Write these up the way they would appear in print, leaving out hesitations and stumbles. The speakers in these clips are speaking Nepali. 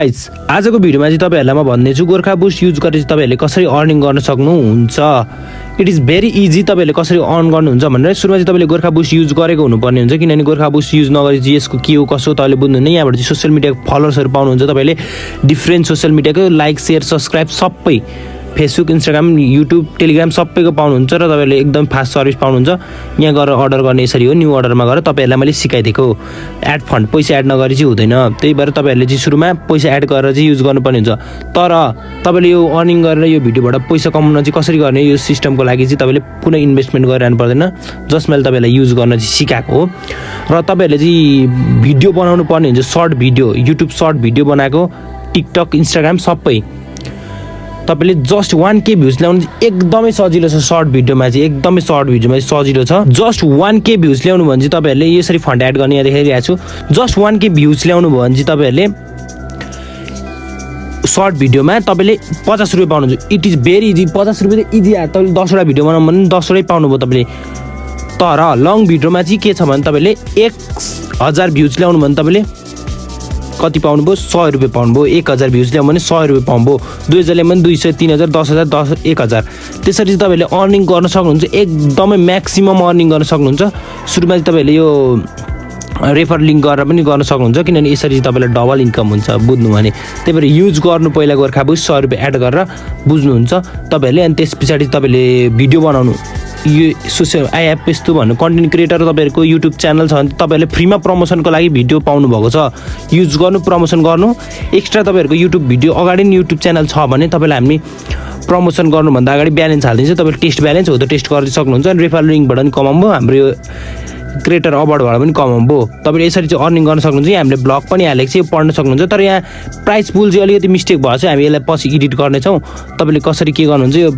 गाइस आजको भिडियोमा चाहिँ तपाईहरुलाई म भन्दैछु गोर्खा बुस्ट युज गरेर तपाईहरुले कसरी अर्निङ गर्न सक्नुहुन्छ। इट इज भेरी इजी तपाईहरुले कसरी अर्न गर्नुहुन्छ भनेर सुरुमा चाहिँ तपाईले गोर्खा बुस्ट युज गरेको हुनुपर्ने हुन्छ, किनभने गोर्खा बुस्ट युज नगरी चाहिँ यसको के हो कसो तपाईले बुझ्नुहुन्न। यहाँबाट चाहिँ सोशल मिडियाको फलोअर्सहरु पाउनुहुन्छ, तपाईले डिफरेन्ट सोशल मिडियाको लाइक शेयर सब्स्क्राइब सबै फेसबुक इन्स्टाग्राम युट्युब टेलिग्राम सबैको पाउनुहुन्छ र तपाईले एकदम फास्ट सर्भिस पाउनुहुन्छ। यहाँ गएर अर्डर गर्ने यसरी हो, न्यू अर्डरमा गएर तपाईहरुलाई मैले सिकाइदिएको एड फन्ड पैसा एड नगरी चाहिँ हुँदैन। त्यही भएर तपाईहरुले चाहिँ सुरुमा पैसा एड गरेर चाहिँ युज गर्नुपर्ने हुन्छ। तर तपाईले यो अर्निङ गरेर यो भिडियोबाट पैसा कमाउन चाहिँ कसरी गर्ने यो सिस्टमको लागि चाहिँ तपाईले पुनः इन्भेस्टमेन्ट गरिरहनु पर्दैन, जस्ट मैले तपाईहरुलाई युज गर्न चाहिँ सिकाएको हो। र तपाईहरुले चाहिँ भिडियो बनाउनु पर्ने हुन्छ, short video YouTube short video बनाएको टिकटक इन्स्टाग्राम सबै तपाईले जस्ट 1K भ्युज ल्याउनु एकदमै सजिलो छ। सर्ट भिडियोमा चाहिँ एकदमै सर्ट भिडियोमा चाहिँ सजिलो छ। जस्ट 1K भ्युज ल्याउनु भने चाहिँ तपाईहरुले यसरी फन्ड एड गर्ने यहाँ देखाइरहेको छु। जस्ट 1K भ्युज ल्याउनु भयो भने चाहिँ तपाईहरुले सर्ट भिडियोमा तपाईले 50 रुपैयाँ पाउनुहुन्छ। इट इज भेरी इजी, 50 रुपैयाँ त इजी यार। तपाईले 10 वटा भिडियो बनाउनु भने 10 वटै पाउनुभयो तपाईले। तर लङ भिडियोमा चाहिँ के छ भने तपाईले 1000 भ्युज ल्याउनु भने तपाईले कति पाउनुभयो 100 रुपैयाँ पाउनुभयो। 1000 भ्युज ल्याउनु भने 100 रुपैयाँ पाउनुभयो। 2000 ल्याउनु भने 200 3000 10000 1000। त्यसरी चाहिँ तपाईले अर्निङ गर्न सक्नुहुन्छ, एकदमै म्याक्सिमम अर्निङ गर्न सक्नुहुन्छ। सुरुमा चाहिँ तपाईले यो रेफर लिङ्क गरेर पनि गर्न सक्नुहुन्छ, किनभने यसरी चाहिँ तपाईलाई डबल इन्कम हुन्छ बुझ्नु भने। त्यही भएर युज गर्नु पहिला गोर्खा बुस्ट 100 रुपैयाँ एड गरेर बुझ्नुहुन्छ तपाईले। अनि त्यस पछाडि तपाईले भिडियो बनाउनु यो सोसियल एप यस्तो भन्नु कन्टेन्ट क्रिएटर तपाईहरुको युट्युब च्यानल छ भने तपाईहरुले फ्रीमा प्रमोसनको लागि भिडियो पाउनु भएको छ। युज गर्नु प्रमोसन गर्नु एक्स्ट्रा तपाईहरुको युट्युब भिडियो अगाडि नै युट्युब च्यानल छ भने तपाईलाई हामी प्रमोसन गर्नुभन्दा अगाडि ब्यालेन्स हालिदिन्छ। तपाईले टेस्ट ब्यालेन्स हो त टेस्ट गर्न सक्नुहुन्छ। अनि रेफर लिङ्कबाट पनि कमाउनु हाम्रो यो क्रिएटर अवार्डबाट पनि कमाउनु। तपाईले यसरी चाहिँ अर्निङ गर्न सक्नुहुन्छ। हामीले ब्लग पनि हालेको छ, यो पढ्न सक्नुहुन्छ। तर यहाँ प्राइस पुल चाहिँ अलिकति मिस्टेक भयो चाहिँ हामी यसलाई पछि एडिट गर्नेछौँ। तपाईले कसरी के गर्नुहुन्छ यो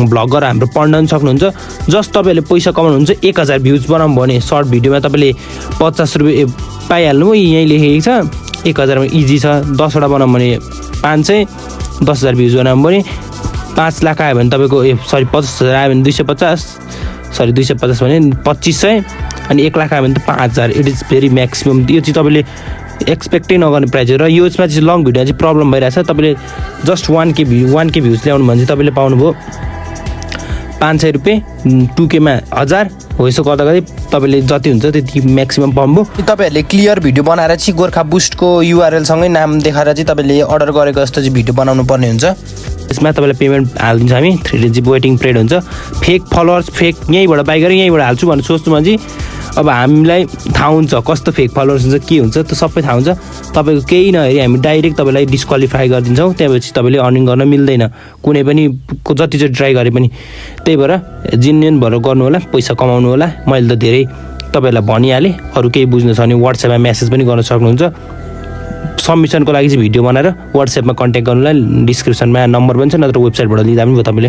ब्लग गरेर हाम्रो पढ्न पनि सक्नुहुन्छ। जस्ट तपाईले पैसा कमाउनुहुन्छ 1000 भ्युज बनाउनु भने सर्ट भिडियोमा तपाईले 50 रुपैयाँ पाइहाल्नु। यहीँ लेखेको छ 1000 मा इजी छ। 10 वटा बनाउनु भने 500, 10000 भ्युज बनाउनु भने 5 लाख आयो भने तपाईको 50,000 आयो भने 250 भने 2500 अनि 1 लाख आयो भने त 5000। It is very maximum. यो चाहिँ तपाईले एक्सपेक्टै नगर्ने प्राइस हो। र यसमा चाहिँ लङ भिडियो चाहिँ प्रब्लम भइरहेछ। तपाईले जस्ट 1K भ्युज ल्याउनु भने चाहिँ तपाईले पाउनुभयो 500 रुपैयाँ, 2K मा 1000 हो। यसो गर्दा गर्दै तपाईले जति हुन्छ त्यति म्याक्सिमम पाउनुभयो। तपाईँहरूले क्लियर भिडियो बनाएर चाहिँ गोर्खा बुस्टको URL सँगै नाम देखाएर चाहिँ तपाईँले अर्डर गरेको जस्तो चाहिँ भिडियो बनाउनु पर्ने हुन्छ। यसमा तपाईँलाई पेमेन्ट हालिदिन्छ हामी। 3 days वेटिङ पिरियड हुन्छ। फेक फलोअर्स फेक यहीँबाट बाई गरेर यहीँबाट हाल्छु भनेर सोच्नु भने चाहिँ अब हामीलाई थाहा हुन्छ कस्तो फेक फलोअर्स हुन्छ के हुन्छ त्यो सबै थाहा हुन्छ। तपाईँको केही नहेरी हामी डाइरेक्ट तपाईँलाई डिस्क्वालिफाई गरिदिन्छौँ। त्यसपछि तपाईँले अर्निङ गर्न मिल्दैन कुनै पनि जतिचोटि ट्राई गरे पनि। त्यही भएर जेन्युन भएर गर्नु होला, पैसा कमाउनु होला। मैले त धेरै तपाईँलाई भनिहालेँ। अरू केही बुझ्नु छ भने व्हाट्सएपमा मेसेज पनि गर्न सक्नुहुन्छ। सबमिसनको लागि चाहिँ भिडियो बनाएर व्हाट्सएपमा कन्ट्याक्ट गर्नुलाई डिस्क्रिप्सनमा नम्बर पनि छ, नत्र वेबसाइटबाट लिँदा पनि भयो तपाईँले।